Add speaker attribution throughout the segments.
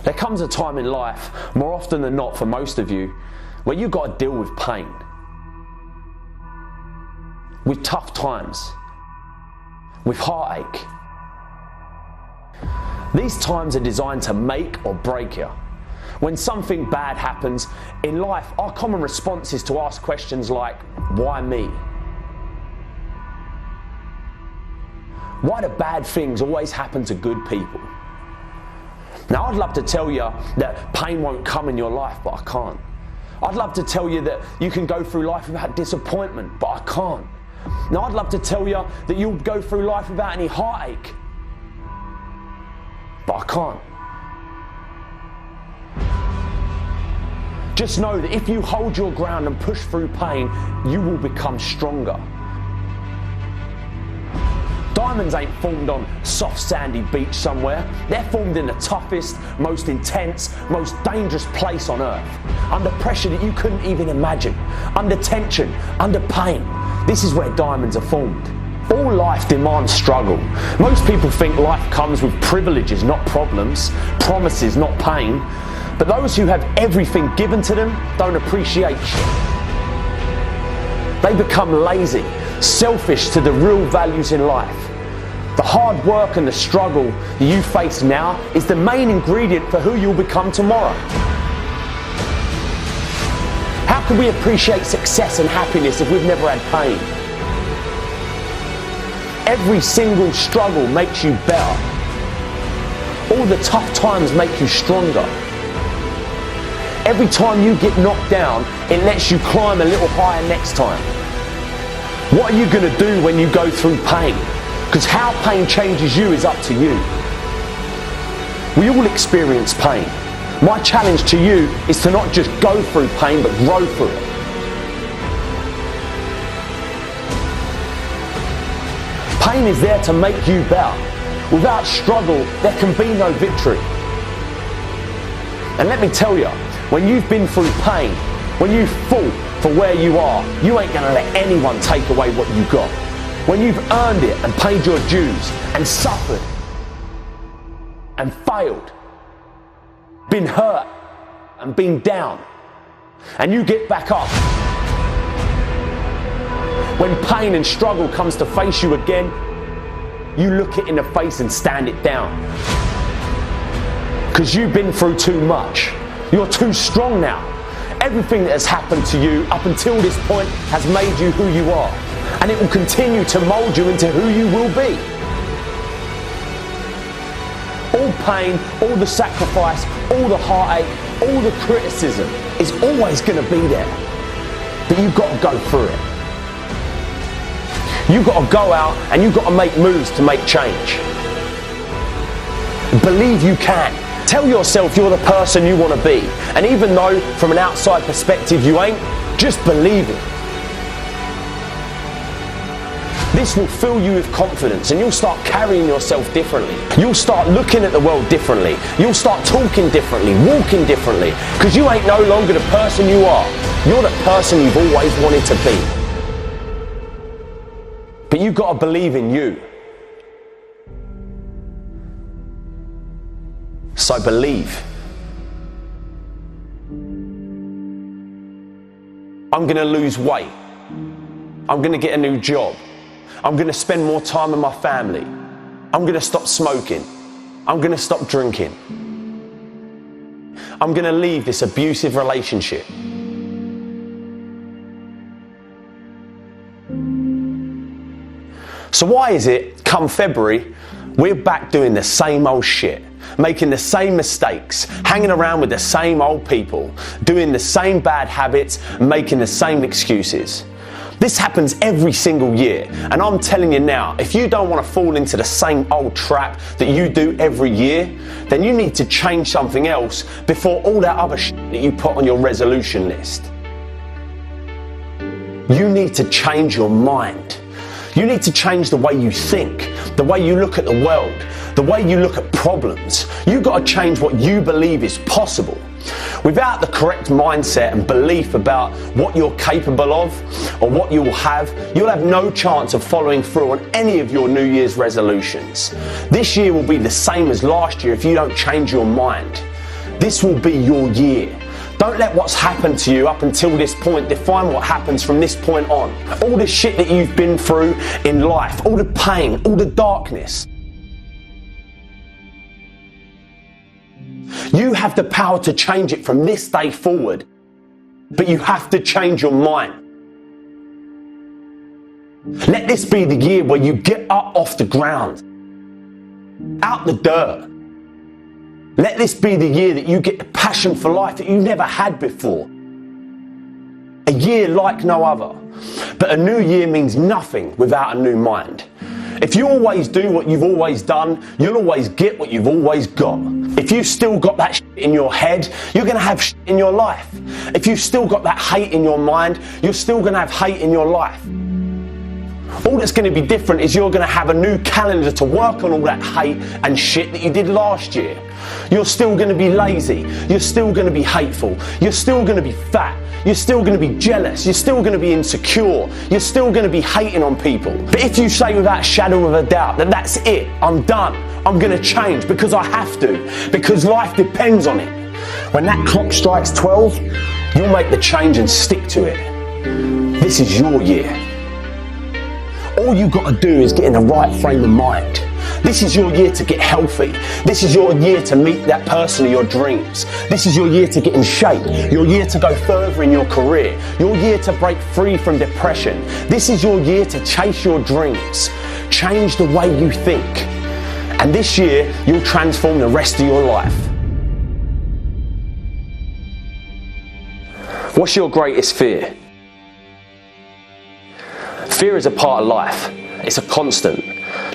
Speaker 1: There comes a time in life, more often than not for most of you, where you've got to deal with pain, with tough times, with heartache. These times are designed to make or break you. When something bad happens in life, our common response is to ask questions like, why me? Why do bad things always happen to good people? Now, I'd love to tell you that pain won't come in your life, but I can't. I'd love to tell you that you can go through life without disappointment, but I can't. Now, I'd love to tell you that you'll go through life without any heartache, but I can't. Just know that if you hold your ground and push through pain, you will become stronger. Diamonds ain't formed on soft sandy beach somewhere. They're formed in the toughest, most intense, most dangerous place on earth. Under pressure that you couldn't even imagine. Under tension, under pain. This is where diamonds are formed. All life demands struggle. Most people think life comes with privileges, not problems, promises, not pain. But those who have everything given to them don't appreciate shit. They become lazy, selfish to the real values in life. The hard work and the struggle you face now is the main ingredient for who you'll become tomorrow. How can we appreciate success and happiness if we've never had pain? Every single struggle makes you better. All the tough times make you stronger. Every time you get knocked down, it lets you climb a little higher next time. What are you going to do when you go through pain? Because how pain changes you is up to you. We all experience pain. My challenge to you is to not just go through pain, but grow through it. Pain is there to make you better. Without struggle, there can be no victory. And let me tell you, when you've been through pain, when you've fought for where you are, you ain't gonna let anyone take away what you got. When you've earned it and paid your dues and suffered and failed, been hurt and been down, and you get back up. When pain and struggle comes to face you again, you look it in the face and stand it down. Because you've been through too much. You're too strong now. Everything that has happened to you up until this point has made you who you are. And it will continue to mold you into who you will be. All pain, all the sacrifice, all the heartache, all the criticism is always going to be there. But you've got to go through it. You've got to go out and you've got to make moves to make change. Believe you can. Tell yourself you're the person you want to be. And even though from an outside perspective you ain't, just believe it. This will fill you with confidence and you'll start carrying yourself differently. You'll start looking at the world differently. You'll start talking differently, walking differently. Because you ain't no longer the person you are. You're the person you've always wanted to be. But you've got to believe in you. So believe. I'm going to lose weight. I'm going to get a new job. I'm going to spend more time with my family. I'm going to stop smoking. I'm going to stop drinking. I'm going to leave this abusive relationship. So why is it, come February, we're back doing the same old shit, making the same mistakes, hanging around with the same old people, doing the same bad habits, making the same excuses? This happens every single year, and I'm telling you now, if you don't want to fall into the same old trap that you do every year, then you need to change something else before all that other shit that you put on your resolution list. You need to change your mind. You need to change the way you think, the way you look at the world, the way you look at problems. You've got to change what you believe is possible. Without the correct mindset and belief about what you're capable of or what you will have, you'll have no chance of following through on any of your New Year's resolutions. This year will be the same as last year if you don't change your mind. This will be your year. Don't let what's happened to you up until this point define what happens from this point on. All the shit that you've been through in life, all the pain, all the darkness. You have the power to change it from this day forward, but you have to change your mind. Let this be the year where you get up off the ground, out the dirt. Let this be the year that you get the passion for life that you never had before. A year like no other. But a new year means nothing without a new mind. If you always do what you've always done, you'll always get what you've always got. If you've still got that shit in your head, you're going to have shit in your life. If you've still got that hate in your mind, you're still going to have hate in your life. All that's going to be different is you're going to have a new calendar to work on all that hate and shit that you did last year. You're still going to be lazy. You're still going to be hateful. You're still going to be fat. You're still going to be jealous. You're still going to be insecure. You're still going to be hating on people. But if you say without a shadow of a doubt that that's it, I'm done, I'm going to change because I have to, because life depends on it. When that clock strikes 12, you'll make the change and stick to it. This is your year. All you've got to do is get in the right frame of mind. This is your year to get healthy. This is your year to meet that person of your dreams. This is your year to get in shape. Your year to go further in your career. Your year to break free from depression. This is your year to chase your dreams. Change the way you think. And this year, you'll transform the rest of your life. What's your greatest fear? Fear is a part of life. It's a constant.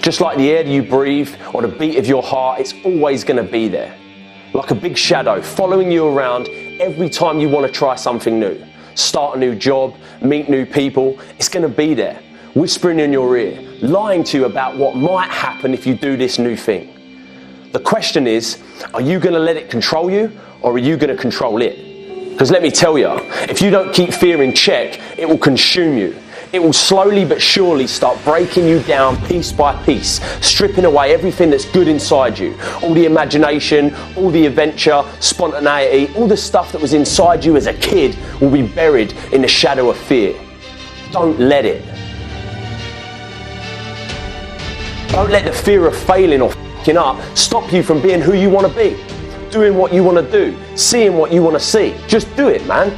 Speaker 1: Just like the air that you breathe or the beat of your heart, it's always going to be there. Like a big shadow following you around every time you want to try something new. Start a new job, meet new people, it's going to be there. Whispering in your ear, lying to you about what might happen if you do this new thing. The question is, are you going to let it control you or are you going to control it? Because let me tell you, if you don't keep fear in check, it will consume you. It will slowly but surely start breaking you down piece by piece, stripping away everything that's good inside you. All the imagination, all the adventure, spontaneity, all the stuff that was inside you as a kid will be buried in the shadow of fear. Don't let it. Don't let the fear of failing or f***ing up stop you from being who you want to be, doing what you want to do, seeing what you want to see. Just do it, man.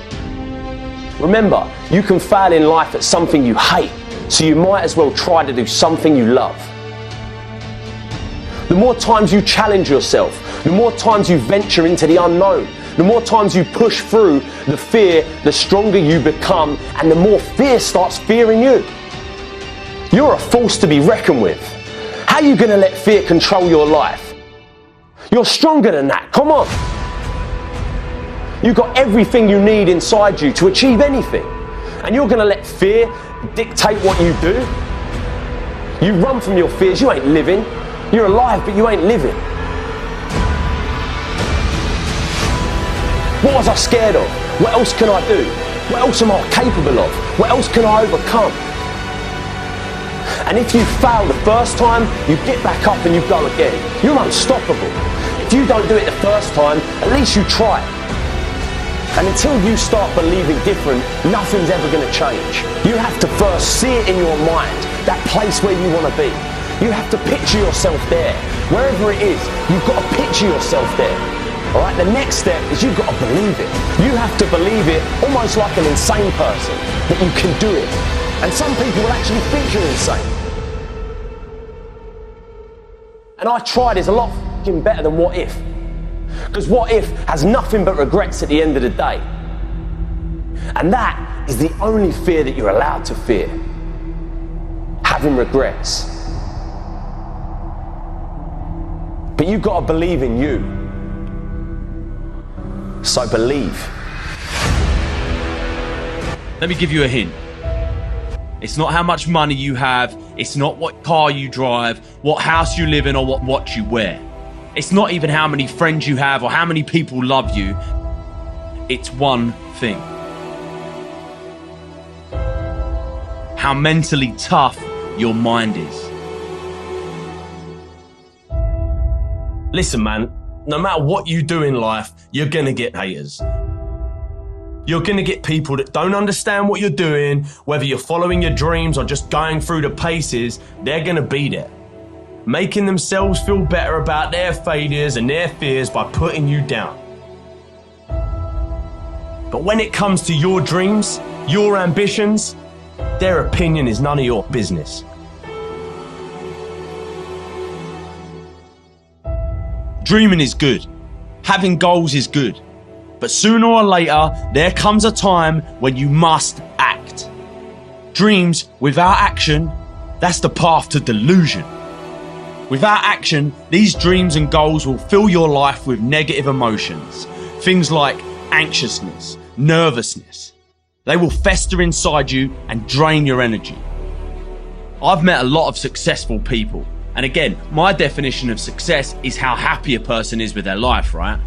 Speaker 1: Remember, you can fail in life at something you hate, so you might as well try to do something you love. The more times you challenge yourself, the more times you venture into the unknown, the more times you push through the fear, the stronger you become, and the more fear starts fearing you. You're a force to be reckoned with. How are you going to let fear control your life? You're stronger than that, come on. You've got everything you need inside you to achieve anything. And you're going to let fear dictate what you do? You run from your fears, you ain't living. You're alive, but you ain't living. What was I scared of? What else can I do? What else am I capable of? What else can I overcome? And if you fail the first time, you get back up and you go again. You're unstoppable. If you don't do it the first time, at least you try it. And until you start believing different, nothing's ever going to change. You have to first see it in your mind, that place where you want to be. You have to picture yourself there. Wherever it is, you've got to picture yourself there. All right, the next step is you've got to believe it. You have to believe it almost like an insane person, that you can do it. And some people will actually think you're insane. And I tried is a lot f***ing better than what if. Because what if has nothing but regrets at the end of the day. And that is the only fear that you're allowed to fear. Having regrets. But you've got to believe in you. So believe.
Speaker 2: Let me give you a hint. It's not how much money you have. It's not what car you drive, what house you live in, or what watch you wear. It's not even how many friends you have or how many people love you. It's one thing. How mentally tough your mind is.
Speaker 1: Listen, man, no matter what you do in life, you're going to get haters. You're going to get people that don't understand what you're doing, whether you're following your dreams or just going through the paces. They're going to be there, making themselves feel better about their failures and their fears by putting you down. But when it comes to your dreams, your ambitions, their opinion is none of your business.
Speaker 2: Dreaming is good. Having goals is good. But sooner or later, there comes a time when you must act. Dreams without action, that's the path to delusion. Without action, these dreams and goals will fill your life with negative emotions. Things like anxiousness, nervousness. They will fester inside you and drain your energy. I've met a lot of successful people. And again, my definition of success is how happy a person is with their life, right?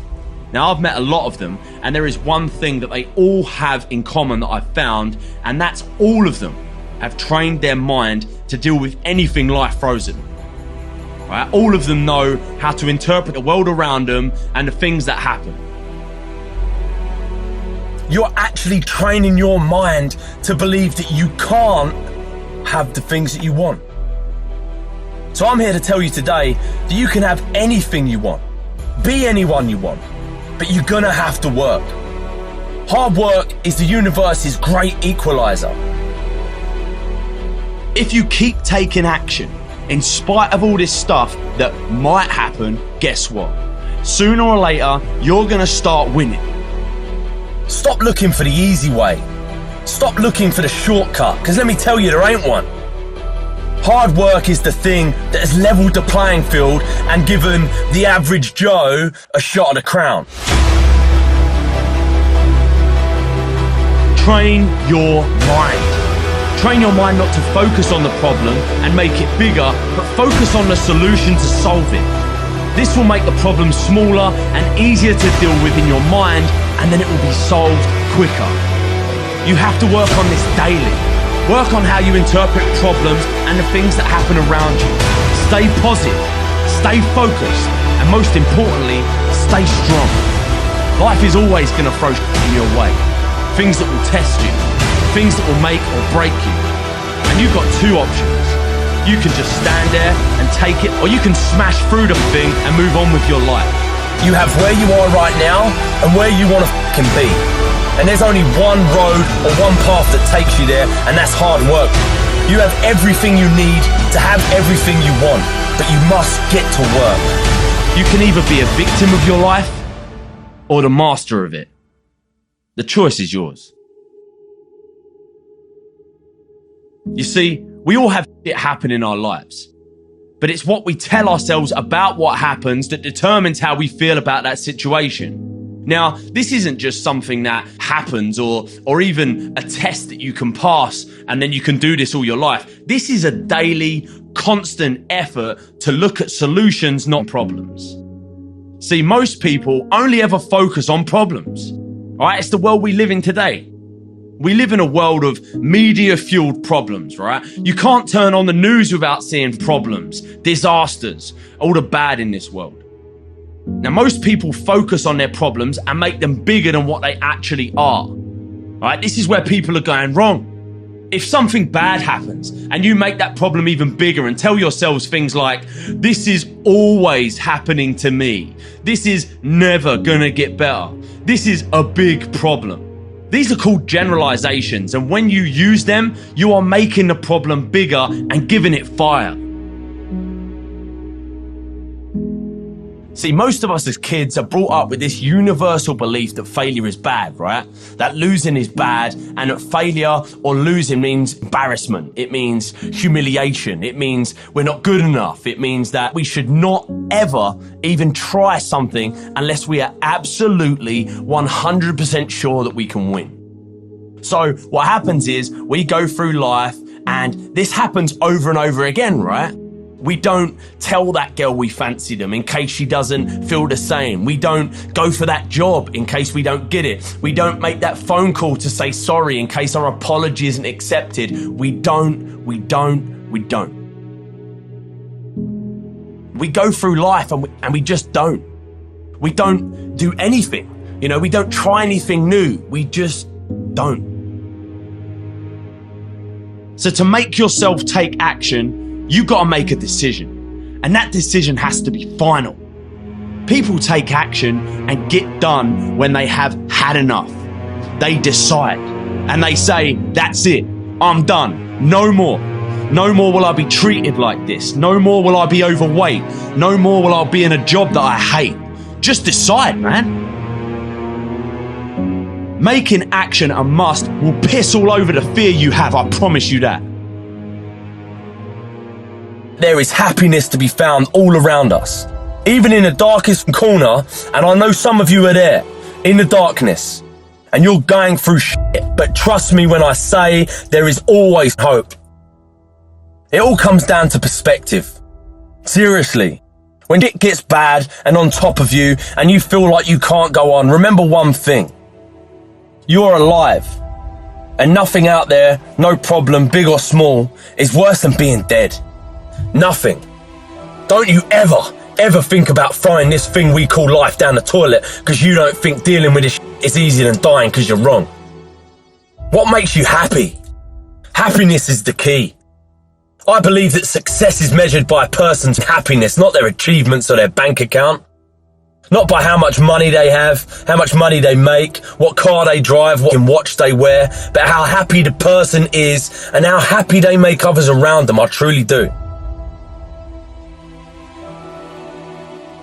Speaker 2: Now, I've met a lot of them, and there is one thing that they all have in common that I've found, and that's all of them have trained their mind to deal with anything life throws at them. Right? All of them know how to interpret the world around them and the things that happen.
Speaker 1: You're actually training your mind to believe that you can't have the things that you want. So I'm here to tell you today that you can have anything you want, be anyone you want, but you're gonna have to work. Hard work is the universe's great equalizer.
Speaker 2: If you keep taking action, in spite of all this stuff that might happen, guess what? Sooner or later, you're gonna start winning.
Speaker 1: Stop looking for the easy way. Stop looking for the shortcut, because let me tell you, there ain't one. Hard work is the thing that has leveled the playing field and given the average Joe a shot at the crown.
Speaker 2: Train your mind. Train your mind not to focus on the problem and make it bigger, but focus on the solution to solve it. This will make the problem smaller and easier to deal with in your mind, and then it will be solved quicker. You have to work on this daily. Work on how you interpret problems and the things that happen around you. Stay positive, stay focused, and most importantly, stay strong. Life is always going to throw in your way. Things that will test you, things that will make or break you. And you've got two options. You can just stand there and take it, or you can smash through the thing and move on with your life.
Speaker 1: You have where you are right now and where you want to be. And there's only one road or one path that takes you there, and that's hard work. You have everything you need to have everything you want, but you must get to work.
Speaker 2: You can either be a victim of your life or the master of it. The choice is yours. You see, we all have shit happen in our lives, but it's what we tell ourselves about what happens that determines how we feel about that situation. Now, this isn't just something that happens or even a test that you can pass and then you can do this all your life. This is a daily, constant effort to look at solutions, not problems. See, most people only ever focus on problems. All right, it's the world we live in today. We live in a world of media-fueled problems, right? You can't turn on the news without seeing problems, disasters, all the bad in this world. Now, most people focus on their problems and make them bigger than what they actually are. All right, this is where people are going wrong. If something bad happens and you make that problem even bigger and tell yourselves things like, this is always happening to me. This is never gonna get better. This is a big problem. These are called generalizations, and when you use them, you are making the problem bigger and giving it fire.
Speaker 1: See, most of us as kids are brought up with this universal belief that failure is bad, right? That losing is bad, and that failure or losing means embarrassment. It means humiliation. It means we're not good enough. It means that we should not ever even try something unless we are absolutely 100% sure that we can win. So what happens is we go through life, and this happens over and over again, right? We don't tell that girl we fancy them in case she doesn't feel the same. We don't go for that job in case we don't get it. We don't make that phone call to say sorry in case our apology isn't accepted. We don't. We go through life and we just don't. We don't do anything. We don't try anything new. We just don't.
Speaker 2: So to make yourself take action, you got to make a decision. And that decision has to be final. People take action and get done when they have had enough. They decide and they say, that's it, I'm done, no more. No more will I be treated like this. No more will I be overweight. No more will I be in a job that I hate. Just decide, man. Making action a must will piss all over the fear you have, I promise you that.
Speaker 1: There is happiness to be found all around us, even in the darkest corner, and I know some of you are there, in the darkness, and you're going through shit, but trust me when I say there is always hope. It all comes down to perspective. Seriously, when it gets bad and on top of you and you feel like you can't go on, remember one thing. You're alive, and nothing out there, no problem, big or small, is worse than being dead. Nothing. Don't you ever think about throwing this thing we call life down the toilet because you don't think dealing with this is easier than dying because you're wrong. What makes you happy? Happiness is the key. I believe that success is measured by a person's happiness, not their achievements or their bank account. Not by how much money they have, how much money they make, what car they drive, what watch they wear, but how happy the person is and how happy they make others around them. I truly do.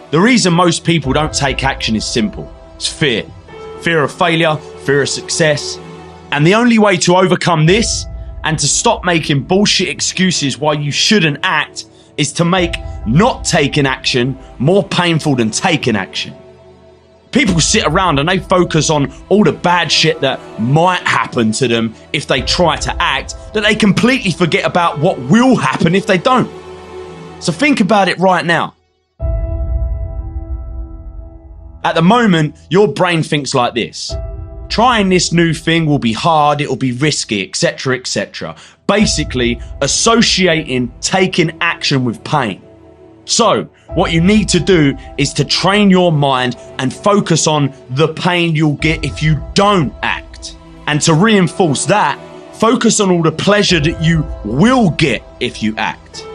Speaker 2: The reason most people don't take action is simple. It's fear. Fear of failure, fear of success. And the only way to overcome this and to stop making bullshit excuses why you shouldn't act is to make not taking action more painful than taking action. People sit around and they focus on all the bad shit that might happen to them if they try to act, that they completely forget about what will happen if they don't. So think about it right now. At the moment, your brain thinks like this. Trying this new thing will be hard, it'll be risky, etc., etc. Basically, associating taking action with pain. So, what you need to do is to train your mind and focus on the pain you'll get if you don't act. And to reinforce that, focus on all the pleasure that you will get if you act.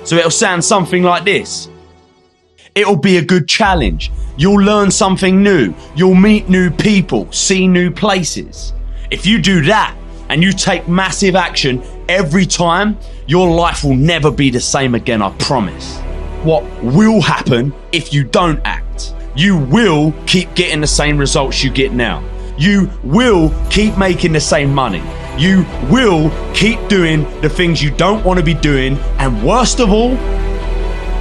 Speaker 2: So it'll sound something like this. It'll be a good challenge. You'll learn something new. You'll meet new people, see new places. If you do that and you take massive action every time, your life will never be the same again, I promise. What will happen if you don't act? You will keep getting the same results you get now. You will keep making the same money. You will keep doing the things you don't want to be doing. And worst of all,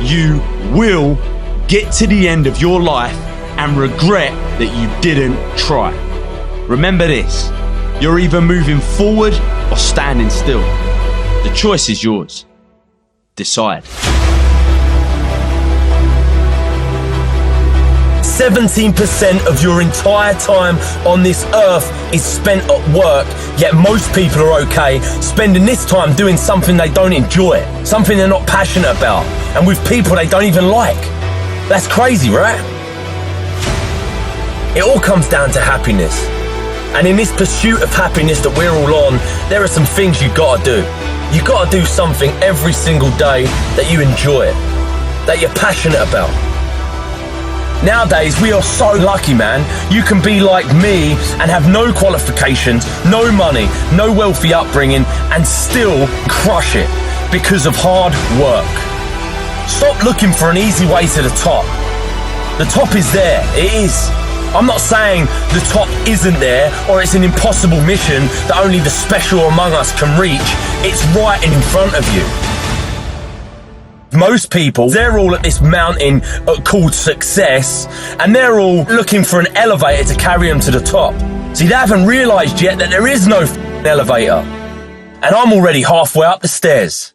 Speaker 2: you will get to the end of your life and regret that you didn't try. Remember this, you're either moving forward or standing still. The choice is yours. Decide.
Speaker 1: 17% of your entire time on this earth is spent at work, yet most people are okay spending this time doing something they don't enjoy, something they're not passionate about, and with people they don't even like. That's crazy, right? It all comes down to happiness. And in this pursuit of happiness that we're all on, there are some things you gotta do. You gotta do something every single day that you enjoy, that you're passionate about. Nowadays, we are so lucky, man. You can be like me and have no qualifications, no money, no wealthy upbringing, and still crush it because of hard work. Stop looking for an easy way to the top. The top is there, it is. I'm not saying the top isn't there or it's an impossible mission that only the special among us can reach. It's right in front of you. Most people, they're all at this mountain called success, and they're all looking for an elevator to carry them to the top. See, they haven't realised yet that there is no elevator. And I'm already halfway up the stairs.